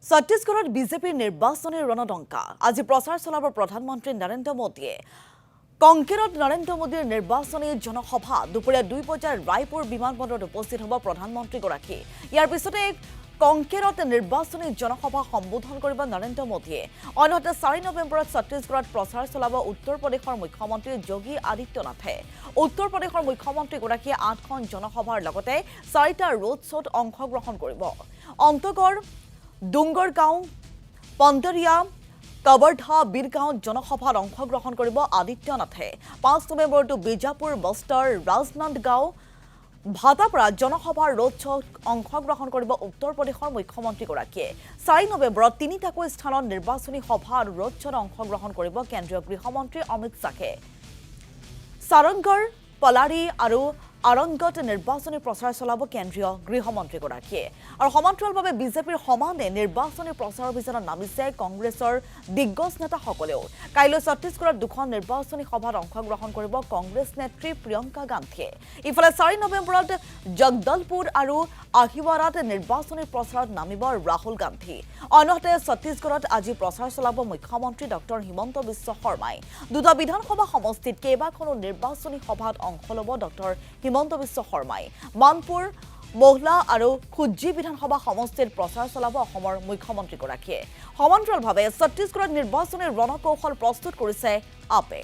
ছত্তীশগড়ত বিজেপিৰ নিৰ্বাচনী ৰণদংকা আজি প্ৰচাৰ চলাব প্ৰধানমন্ত্ৰী নৰেন্দ্ৰ মোদীয়ে কংকেৰত নৰেন্দ্ৰ মোদীৰ নিৰ্বাচনী জনসভা দুপৰীয়া 2 বজাত ৰায়পুৰ বিমানবন্দৰত উপস্থিত হ'ব প্ৰধানমন্ত্ৰীগৰাকী ইয়াৰ পিছতে কংকেৰত নিৰ্বাচনী জনসভা সম্বোধন কৰিব নৰেন্দ্ৰ মোদীয়ে অন্যহাতে 4 নৱেম্বৰত ছত্তীশগড়ত প্ৰচাৰ চলাব উত্তৰ প্ৰদেশৰ মুখ্যমন্ত্ৰী যোগী আদিত্যনাথে উত্তৰ প্ৰদেশৰ মুখ্যমন্ত্ৰীগৰাকীয়ে 8খন জনসভাৰ লগতে 4টা ৰোড শ্ব'ত অংশগ্ৰহণ কৰিব অন্তগড় ডুংগৰগাঁও পন্দৰিয়া কবৰধা বীৰগাঁও জনসভাত অংশগ্ৰহণ কৰিব আদিত্যনাথে 5 নৱেম্বৰটো বিজাপুৰ বস্তৰ ৰাজনন্দগাঁও ভাটাপাৰা জনসভাৰ ৰোড শ্ব'ত অংশগ্ৰহণ কৰিব উত্তৰ প্ৰদেশৰ মুখ্যমন্ত্ৰীগৰাকীয়ে 4 নৱেম্বৰত তিনিটাকৈ স্থানত নিৰ্বাচনী সভা আৰু ৰোড শ্ব'ত অংশগ্ৰহণ কৰিব কেন্দ্ৰীয় গৃহমন্ত্ৰী অমিত শ্বাহে সাৰংগড় পলাৰী আৰু আৰংগত নিৰ্বাচনী প্ৰচাৰ চলাব কেন্দ্ৰীয় গৃহমন্ত্ৰীগৰাকীয়ে আৰু সমান্তৰালভাৱে বিজেপিৰ সমানে নিৰ্বাচনী প্ৰচাৰ অভিযানত নামিছে কংগ্ৰেছৰ দিগ্গজ নেতাসকলেও কাইলৈ ছত্তীশগড়ত দুখন নিৰ্বাচনী সভাত অংশগ্ৰহণ কৰিব কংগ্ৰেছ নেত্ৰী প্ৰিয়ংকা গান্ধীয়ে ইফালে 4 নৱেম্বৰত জগদলপুৰ আৰু আহিৱাৰাত নিৰ্বাচনী প্ৰচাৰত নামিব ৰাহুল গান্ধী অন্যহাতে ছত্তীশগড়ত আজি প্ৰচাৰ চলাব মুখ্যমন্ত্ৰী ডক্টৰ হিমন্ত বিশ্ব শৰ্মাই দুটা বিধানসভা সমষ্টিত কেইবাখনো নিৰ্বাচনী সভাত অংশ ল'ব ডক্টৰ হিমন্ত বিশ্ব শৰ্মাই মানপুৰ মহলা আৰু খুজ্জি বিধানসভা সমষ্টিত প্ৰচাৰ চলাব অসমৰ মুখ্যমন্ত্ৰীগৰাকীয়ে সমান্তৰালভাৱে ছত্তীশগড়ত নিৰ্বাচনী ৰণকৌশল প্ৰস্তুত কৰিছে আপে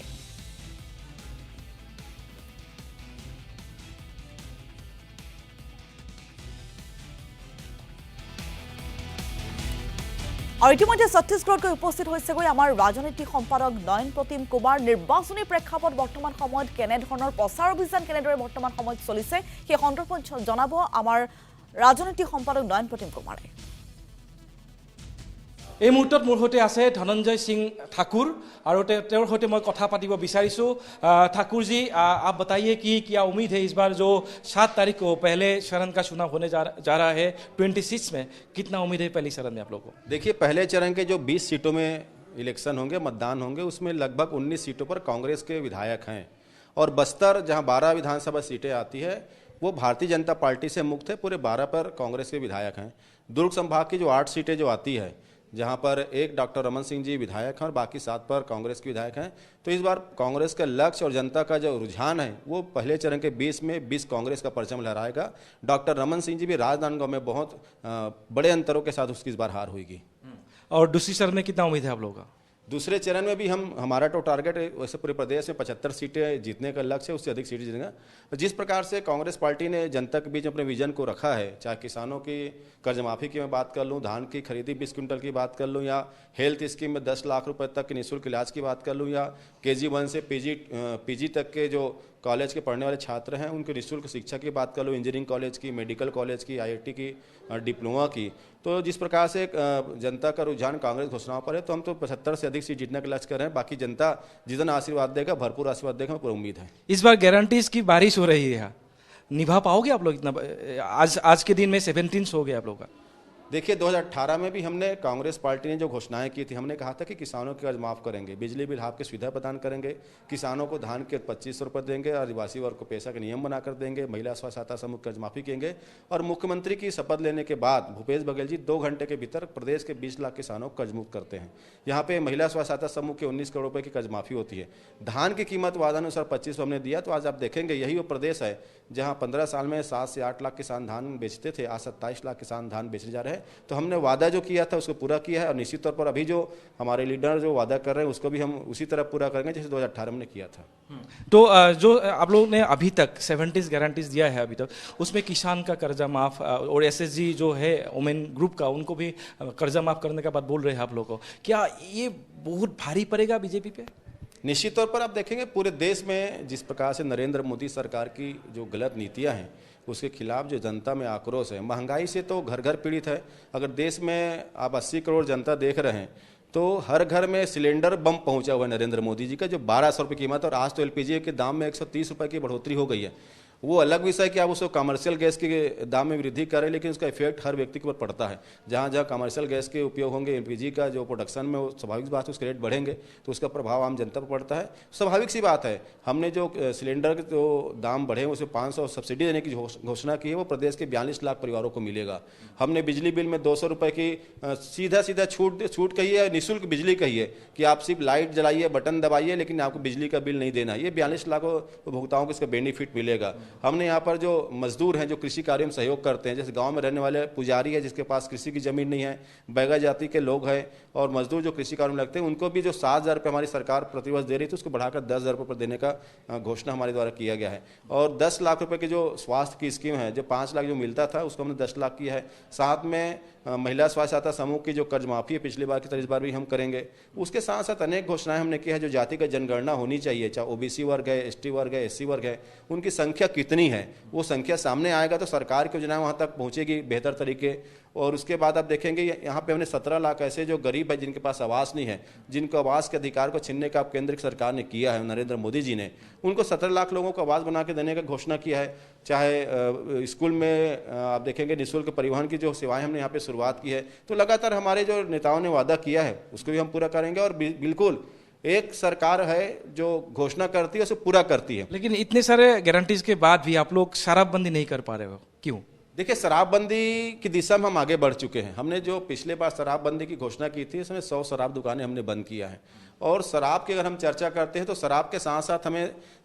আৰু ইতিমধ্যে ছত্তীশগড়ত উপস্থিত হৈছেগৈ আমাৰ ৰাজনৈতিক সম্পাদক নয়ন প্ৰতিম কুমাৰ নিৰ্বাচনী প্ৰেক্ষাপট বৰ্তমান সময়ত কেনেধৰণৰ প্ৰচাৰ অভিযান কেনেদৰে বৰ্তমান সময়ত চলিছে সেই সন্দৰ্ভত জনাব আমাৰ ৰাজনৈতিক সম্পাদক নয়ন প্ৰতিম কুমাৰে এই মুহূৰ্তত মোৰ সৈতে আছে ধনঞ্জয় সিং ঠাকুৰ আৰু তেওঁৰ সৈতে মই কথা পাতিব বিচাৰিছোঁ ठाकुर जी आप बताइए कि क्या उम्मीद है इस बार जो 7 तारीख को पहले चरण का चुनाव होने जा रहा है 26 में कितना उम्मीद है पहली चरण में आप लोगों को देखिए पहले चरण के जो 20 सीटों में इलेक्शन होंगे मतदान होंगे उसमें लगभग 19 सीटों पर कांग्रेस के विधायक हैं और बस्तर जहां 12 विधानसभा सीटें आती है वो भारतीय जनता पार्टी से मुक्त है पूरे 12 पर कांग्रेस के विधायक हैं दुर्ग संभाग की जो 8 सीटें जो आती है जहां पर एक डॉक्टर रमन सिंह जी विधायक हैं और बाकी 7 पर कांग्रेस के विधायक हैं तो इस बार कांग्रेस का लक्ष्य और जनता का जो रुझान है वो पहले चरण के 20 में 20 कांग्रेस का परचम लहराएगा डॉक्टर रमन सिंह जी भी राजनांदगांव में बहुत बड़े अंतरों के साथ उसकी इस बार हार होगी और दूसरी चरण में कितना उम्मीद है आप लोगों का दूसरे चरण में भी हमारा तो टारगेट है वैसे पूरे प्रदेश में 75 सीटें जीतने का लक्ष्य है उससे अधिक सीटें जीतेगा जिस प्रकार से कांग्रेस पार्टी ने जनता के बीच अपने विजन को रखा है चाहे किसानों की कर्ज माफ़ी की मैं बात कर लूँ धान की खरीदी 20 क्विंटल की बात कर लूँ या हेल्थ स्कीम में 10 लाख रुपए तक के निःशुल्क इलाज की बात कर लूँ या KG1 से PG तक के जो कॉलेज के पढ़ने वाले छात्र हैं उनकी निःशुल्क शिक्षा की बात कर लो इंजीनियरिंग कॉलेज की मेडिकल कॉलेज की IIT की डिप्लोमा की तो जिस प्रकार से जनता का रुझान कांग्रेस घोषणाओं पर है तो हम तो 75 से अधिक सीट जीतने का लक्ष्य कर रहे हैं बाकी जनता जितना आशीर्वाद देगा भरपूर आशीर्वाद देगा पूरी उम्मीद है इस बार गारंटीज की बारिश हो रही है निभा पाओगे आप लोग इतना आज के दिन में 17 हो गया आप लोग का देखिए 2018 में भी हमने कांग्रेस पार्टी ने जो घोषणाएं की थी हमने कहा था कि किसानों के कर्ज माफ़ करेंगे बिजली बिल हाफ की सुविधा प्रदान करेंगे किसानों को धान के 2500 रुपये देंगे आदिवासी वर्ग को पैसा के नियम बनाकर देंगे महिला स्व सहायता समूह कर्ज माफ़ी करेंगे और मुख्यमंत्री की शपथ लेने के बाद भूपेश बघेल जी 2 घंटे के भीतर प्रदेश के 20 लाख किसानों को कर्ज मुक्त करते हैं यहाँ पे महिला स्व सहायता समूह के 19 करोड़ रुपये की कर्ज माफ़ी होती है धान की कीमत वादानुसार 25 हमने दिया तो आज आप देखेंगे यही वो प्रदेश है जहाँ 15 साल में 7 से 8 लाख किसान धान बेचते थे आज 27 लाख किसान धान बेचने जा रहे हैं तो हमने वादा जो किया था उसको पूरा किया है और निश्चित तौर पर अभी जो हमारे लीडर जो वादा कर रहे हैं उसको भी हम उसी तरह पूरा करेंगे जैसे 2018 में किया था तो जो आप लोगों ने अभी तक 70 गारंटीज दिया है अभी तक उसमें किसान का कर्जा माफ और SSG जो है वुमेन ग्रुप का उनको भी कर्जा माफ करने का बात बोल रहे हैं आप लोगों को क्या ये बहुत भारी पड़ेगा बीजेपी पे निश्चित तौर पर आप देखेंगे पूरे देश में जिस प्रकार से नरेंद्र मोदी सरकार की जो गलत नीतियां हैं उसके खिलाफ जो जनता में आक्रोश है महंगाई से तो घर घर पीड़ित है अगर देश में आप 80 करोड़ जनता देख रहे हैं तो हर घर में सिलेंडर बम पहुंचा हुआ है नरेंद्र मोदी जी का जो 1200 रुपये कीमत और आज तो LPG के दाम में 130 रुपये की बढ़ोतरी हो गई है वो अलग विषय कि आप उसको कमर्शियल गैस के दाम में वृद्धि करें, लेकिन उसका इफेक्ट हर व्यक्ति के ऊपर पड़ता है। जहाँ जहाँ कमर्शियल गैस के उपयोग होंगे, एलपीजी का जो प्रोडक्शन में, वो स्वाभाविक बात है उसके रेट बढ़ेंगे तो उसका प्रभाव आम जनता पर पड़ता है। स्वाभाविक सी बात है, हमने जो सिलेंडर के जो दाम बढ़े उसमें 500 सब्सिडी देने की घोषणा की है, वो प्रदेश के 42 लाख परिवारों को मिलेगा। हमने बिजली बिल में 200 रुपये की सीधा छूट कही है, निःशुल्क बिजली कही है कि आप सिर्फ लाइट जलाइए, बटन दबाइए, लेकिन आपको बिजली का बिल नहीं देना। ये 42 लाख उपभोक्ताओं को इसका बेनिफिट मिलेगा। हमने यहाँ पर जो मजदूर हैं जो कृषि कार्य में सहयोग करते हैं, जैसे गांव में रहने वाले पुजारी है जिसके पास कृषि की जमीन नहीं है, बैगा जाति के लोग हैं और मजदूर जो कृषि कार्य में लगते हैं, उनको भी जो 7,000 रुपये हमारी सरकार प्रतिवर्ष दे रही थी उसको बढ़ाकर 10,000 रुपये पर देने का घोषणा हमारे द्वारा किया गया है। और 10 लाख रुपये की जो स्वास्थ्य की स्कीम है, जो 5 लाख जो मिलता था उसको हमने 10 लाख किया है। साथ में महिला स्वास्थ्य सहायता समूह की जो कर्ज माफी है पिछली बार की तरह इस बार भी हम करेंगे। उसके साथ साथ अनेक घोषणाएं हमने की है। जो जातिगत जनगणना होनी चाहिए, चाहे ओबीसी वर्ग है, एसटी वर्ग है, एससी वर्ग है, उनकी संख्या कितनी है वो संख्या सामने आएगा तो सरकार की योजनाएं वहां तक पहुंचेगी बेहतर तरीके। और उसके बाद आप देखेंगे यहाँ पे हमने 17 लाख ऐसे जो गरीब है जिनके पास आवास नहीं है, जिनको आवास के अधिकार को छीनने का केंद्र की सरकार ने किया है, नरेंद्र मोदी जी ने, उनको 17 लाख लोगों को आवास बना के देने का घोषणा किया है। चाहे स्कूल में आप देखेंगे निःशुल्क परिवहन की जो सेवाएं हमने यहाँ पे शुरुआत की है। तो लगातार हमारे जो नेताओं ने वादा किया है उसको भी हम पूरा करेंगे। और बिल्कुल एक सरकार है जो घोषणा करती है उसे पूरा करती है। लेकिन इतने सारे गारंटीज के बाद भी आप लोग शराबबंदी नहीं कर पा रहे हो, क्यों? देखिए, शराबबंदी की दिशा में हम आगे बढ़ चुके हैं। हमने जो पिछले बार शराबबंदी की घोषणा की थी इसमें 100 शराब दुकानें हमने बंद किया है। और शराब की अगर हम चर्चा करते हैं तो शराब के साथ साथ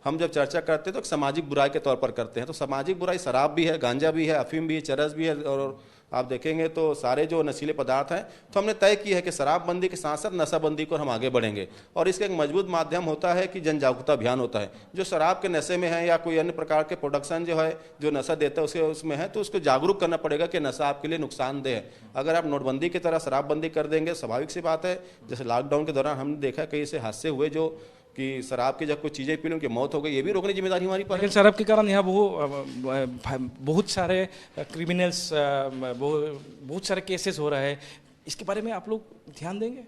हम जब चर्चा करते हैं तो एक सामाजिक बुराई के तौर पर करते हैं। तो सामाजिक बुराई शराब भी है, गांजा भी है, अफीम भी है, चरस भी है, और आप देखेंगे तो सारे जो नशीले पदार्थ हैं। तो हमने तय किया है कि शराबबंदी के साथ साथ नशाबंदी को हम आगे बढ़ेंगे। और इसका एक मजबूत माध्यम होता है कि जन जागरूकता अभियान होता है। जो शराब के नशे में है या कोई अन्य प्रकार के प्रोडक्शन जो है जो नशा देता है उसमें है, तो उसको जागरूक करना पड़ेगा कि नशा आपके लिए नुकसानदेह है। अगर आप नोटबंदी की तरह शराबबंदी कर देंगे, स्वाभाविक सी बात है, जैसे लॉकडाउन के दौरान हमने देखा कई ऐसे हादसे हुए जो कि शराब की जब कुछ चीज़ें पी ली उनकी मौत हो गई, ये भी रोकने की जिम्मेदारी हमारी पर है। लेकिन शराब के कारण यहाँ बहुत सारे क्रिमिनल्स, बहुत सारे केसेस हो रहे हैं, इसके बारे में आप लोग ध्यान देंगे?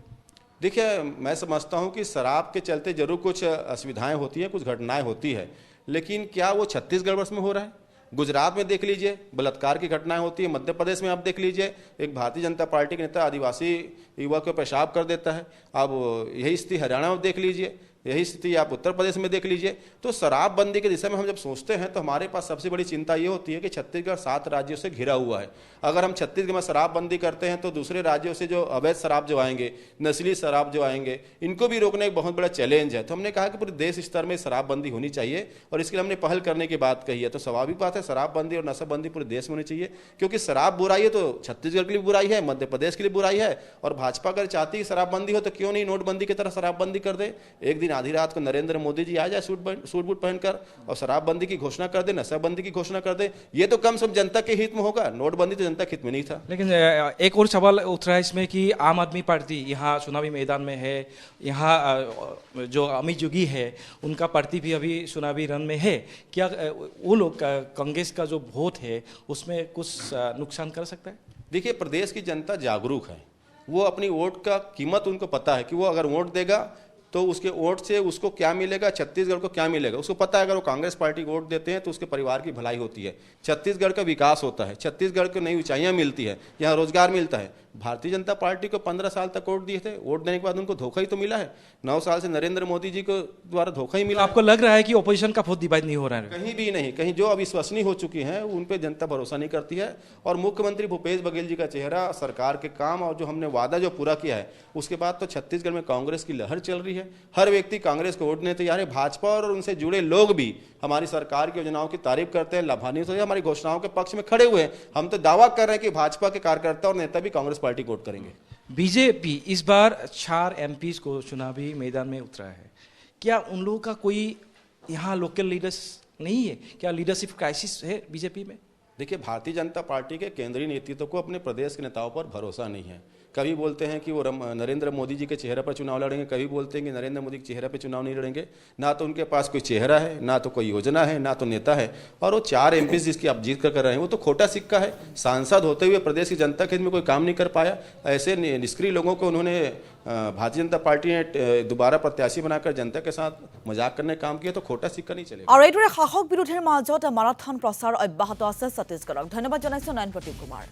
देखिए, मैं समझता हूँ कि शराब के चलते जरूर कुछ असुविधाएं होती हैं, कुछ घटनाएं होती है, लेकिन क्या वो छत्तीसगढ़ वर्ष में हो रहा है? गुजरात में देख लीजिए बलात्कार की घटनाएं होती है, मध्य प्रदेश में आप देख लीजिए एक भारतीय जनता पार्टी के नेता आदिवासी युवक को पेशाब कर देता है। अब यही स्थिति हरियाणा में देख लीजिए, यही स्थिति आप उत्तर प्रदेश में देख लीजिए। तो शराबबंदी के दिशा में हम जब सोचते हैं तो हमारे पास सबसे बड़ी चिंता ये होती है कि छत्तीसगढ़ 7 राज्यों से घिरा हुआ है। अगर हम छत्तीसगढ़ में शराबबंदी करते हैं तो दूसरे राज्यों से जो अवैध शराब जो आएंगे, नस्ली शराब जो आएंगे, इनको भी रोकने एक बहुत बड़ा चैलेंज है। तो हमने कहा कि पूरे देश स्तर में शराबबंदी होनी चाहिए और इसके लिए हमने पहल करने की बात कही है। तो स्वाभाविक बात है शराबबंदी और नशाबंदी पूरे देश में होनी चाहिए, क्योंकि शराब बुराई है तो छत्तीसगढ़ के लिए बुराई है, मध्य प्रदेश के लिए बुराई है। और भाजपा अगर चाहती है शराबबंदी हो तो क्यों नहीं नोटबंदी की तरह शराबबंदी कर दे। एक दिन आधी रात को नरेंद्र मोदी जी आ जाए सूट बूट पहनकर और शराबबंदी की घोषणा कर दे, नशाबंदी की घोषणा कर दे। ये तो कम से कम जनता के हित में होगा, नोटबंदी तो जनता के हित में नहीं था। लेकिन एक और सवाल उठ रहा है इसमें कि आम आदमी पार्टी यहाँ चुनावी मैदान में है, यहाँ जो अमित जोगी है उनका पार्टी भी अभी चुनावी रन में है। क्या वो लोग कांग्रेस का जो वोट है उसमें कुछ नुकसान कर सकता है? देखिए, प्रदेश की जनता जागरूक है, वो अपनी वोट का कीमत उनको पता है कि वो अगर वोट देगा तो उसके वोट से उसको क्या मिलेगा, छत्तीसगढ़ को क्या मिलेगा उसको पता है। अगर वो कांग्रेस पार्टी को वोट देते हैं तो उसके परिवार की भलाई होती है, छत्तीसगढ़ का विकास होता है, छत्तीसगढ़ को नई ऊंचाइयां मिलती है, यहाँ रोजगार मिलता है। भारतीय जनता पार्टी को 15 साल तक वोट दिए थे, वोट देने के बाद उनको धोखा ही तो मिला है। 9 साल से नरेंद्र मोदी जी को द्वारा धोखा ही मिला। आपको लग रहा है कि ओपोजिशन का वोट डिवाइड नहीं हो रहा है? कहीं भी नहीं, कहीं जो अविश्वसनीय हो चुकी हैं उन पे जनता भरोसा नहीं करती है। और मुख्यमंत्री भूपेश बघेल जी का चेहरा, सरकार के काम और जो हमने वादा जो पूरा किया है उसके बाद तो छत्तीसगढ़ में कांग्रेस की लहर चल रही है। हर व्यक्ति कांग्रेस को वोट देने तैयार है। भाजपा और उनसे जुड़े लोग भी हमारी सरकार की योजनाओं की तारीफ करते हैं, लाभान्वित होते हैं, हमारी घोषणाओं के पक्ष में खड़े हुए हैं। हम तो दावा कर रहे हैं कि भाजपा के कार्यकर्ता और नेता भी कांग्रेस पार्टी को वोट करेंगे। बीजेपी इस बार 4 एमपीज को चुनावी मैदान में उतरा है। क्या उन लोगों का कोई यहाँ लोकल लीडर्स नहीं है? क्या लीडरशिप क्राइसिस है बीजेपी में? देखिए, भारतीय जनता पार्टी के केंद्रीय नेतृत्व को अपने प्रदेश के नेताओं पर भरोसा नहीं है। कभी बोलते हैं कि वो नरेंद्र मोदी जी के चेहरे पर चुनाव लड़ेंगे, कभी बोलते हैं कि नरेंद्र मोदी के चेहरे पर चुनाव नहीं लड़ेंगे। ना तो उनके पास कोई चेहरा है, ना तो कोई योजना है, ना तो नेता है। और वो 4 एमपी जिसकी आप जीत कर रहे हैं वो तो खोटा सिक्का है। सांसद होते हुए प्रदेश की जनता के हित में कोई काम नहीं कर पाया। ऐसे निष्क्रिय लोगों को उन्होंने भारतीय जनता पार्टी ने दोबारा प्रत्याशी बनाकर जनता के साथ मजाक करने का काम किया तो खोटा सिक्का नहीं चलेगा। আৰু এইদৰে শাসক বিৰোধীৰ মাজত মাৰাথন প্ৰচাৰ অব্যাহত আছে ছত্তীশগড়ত। ধন্যবাদ জনাইছো নয়ন প্ৰদীপ কুমাৰ।